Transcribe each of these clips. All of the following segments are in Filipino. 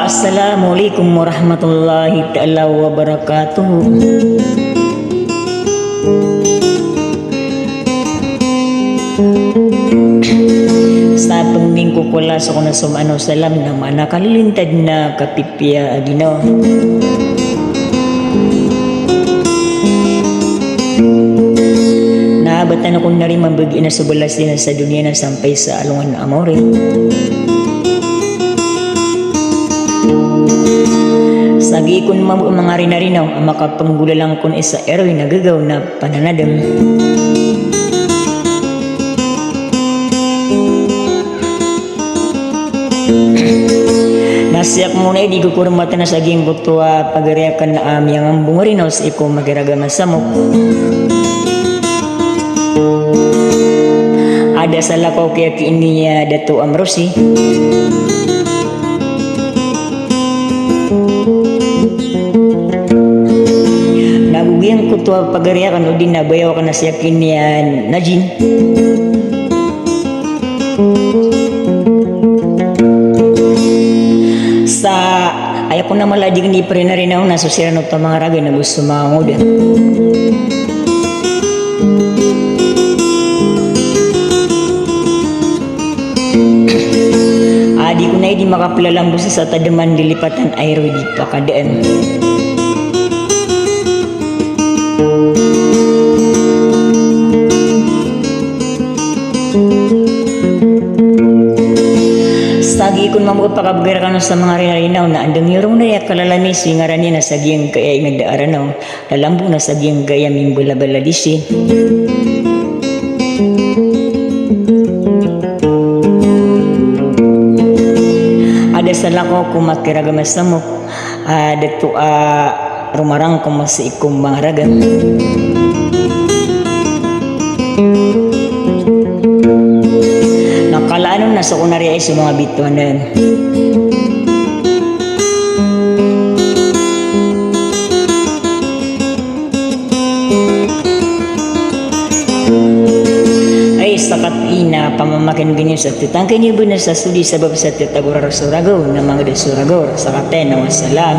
Assalamualaikum warahmatullahi ta'ala wabarakatuh. Sa pagmingko ko la sa kuna sumano salam na manakalilintad na kapipya agino. Naabatan ako na rin mambagi na sa balas din sa dunia na sampay sa alungan na amore. Sagi kun mga rinarinaw ang makapanggulalang kun isa eroy nagagaw na pananadam. Nasiyak muna di kukurmata na saging buktua pagariakan na amyang ang bungarinos iko magiragama samok. Ada salah kau kaya kiiniya Dato Amrosi. Nagugiyang kutua pagariakan o din nabayaw ka na siya kiniya Najin. Sa ayaw ko na maladig ni pre na rin ako nasusira ng mga ragay na gusto manguda. Di ko na di makaplalambo sa tadaman dilipatan ayro di pakadaan. Sagi kun mamagpakabagarakan sa mga rinarinaw na andang yurong na kalalami singaran niya na saging kaya ingadaaranaw lalambo na saging gaya mimbula-bala disi. Ada salah ko kumakiragama samok Dato rumarang ko masih ikum mangaraga. Nakalaano na sa kunari ay sa mga bituanan. Sakat ina pamamakan ganyan sa titangkay niyo na sa sudi sabab sa titagurar suragaw na mga desuragor sakate na wasalam.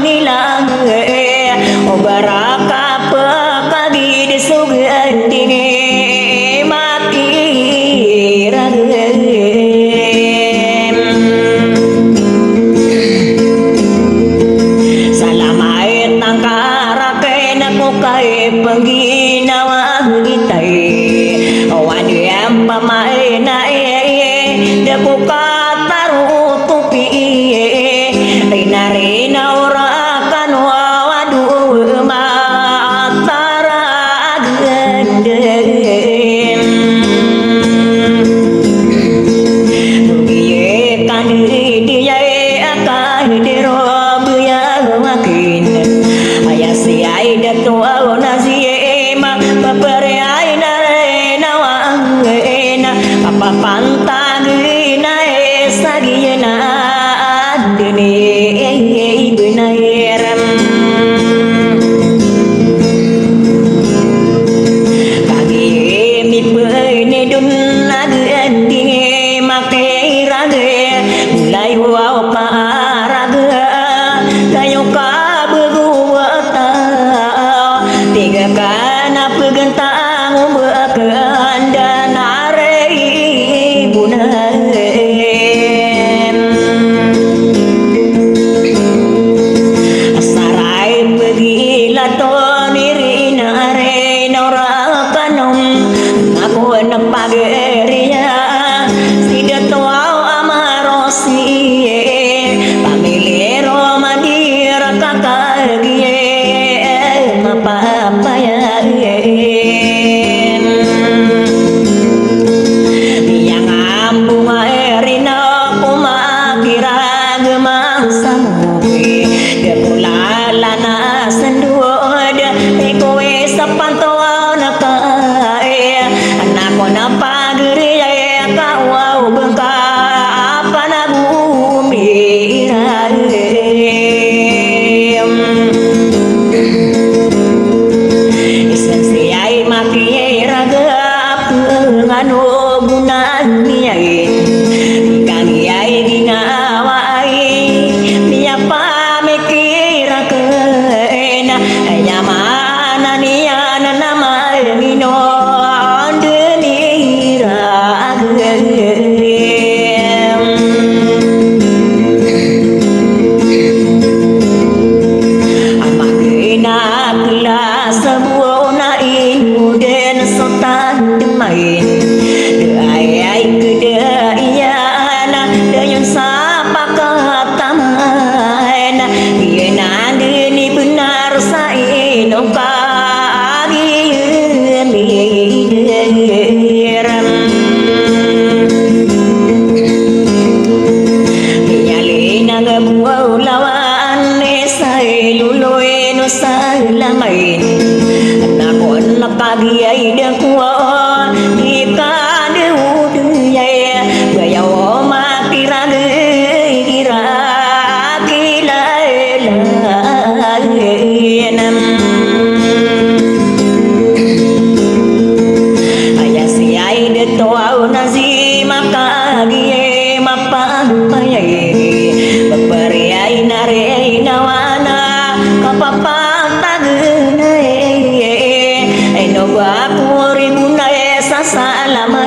nilang o baraka pagagi disugan dini makiragem salamay ng karakay na ko kay pangginawa itay awan yung pamay na da ko katarutupi ay narina ora kanwawadu mataragandem nugiye kanidiyay akay dirobuya makin ayasi ay datuaw na siyema papareay na nawangena papapantagin na sagiyan na adini benairam kagi mi pene dun nagandi makirage mulai wow paraga kayo kabuguwata tiga kana pegentang bekanda narei bunaem asarai pegila to nirina re nora kanom aku nagpageria sida to amarosi pamilero mandira kakagie mapapaya yang ambung airina kumakira gemang samuki dia pulala na senduod ikowe sapantoa na kae anak ko na pagri kawau bengka apa na bumi isang siya'y makiragap ngano bunan niyain kang iya'y ginawa ay niya pamikirakin ay yamana niya na naman minon deniragem amagina sebuah nain muden sotan demain ayai kedaian dayun sapa kataman dia nandini benar sain okagiem iram Pinyalina ngebuaw lawan nesay luloy no salamain nakon nakagiyay dakuwa ikadewuduyay bayaw makiragay kirakilaelayenam ayasiyay detoaw na si makagiye mapapayay papariyay na rey nawana kapapatagunay ay nagwapuri bunay sa salaman